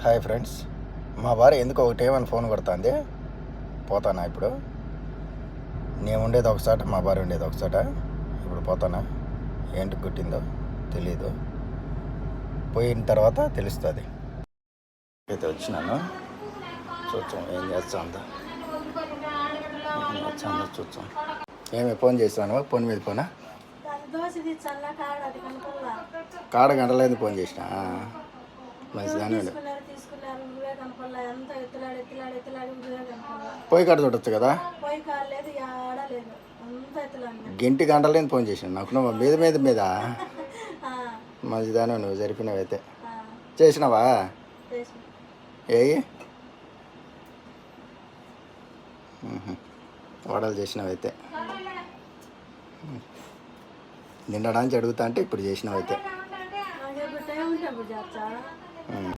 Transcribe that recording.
Hi friends, మా భార్య ఎందుకు ఒకటేమని ఫోన్ కొడుతుంది. పోతానా ఇప్పుడు? నేను ఉండేది ఒకసాట, మా భార్య ఉండేది ఒకసాట. ఇప్పుడు పోతానా, ఏంటి కుట్టిందో తెలీదు, పోయిన తర్వాత తెలుస్తుంది. అయితే వచ్చినాను, చూద్దాం ఏం చేస్తుందో. చూద్దాం. ఏమి ఫోన్ చేస్తాను, ఫోన్ మీద పోనా? కాడ గంటలేదు ఫోన్ చేసిన. మంచిదాన్ని పోయి కాడ చూడొచ్చు కదా. గింటి గంటలేని ఫోన్ చేసిన నాకు, నువ్వు మీద మంచిదాన్ని నువ్వు జరిపినవైతే. చేసినావా? వడలు చేసినవైతే, నిన్నడానికి అడుగుతా అంటే ఇప్పుడు చేసినవైతే.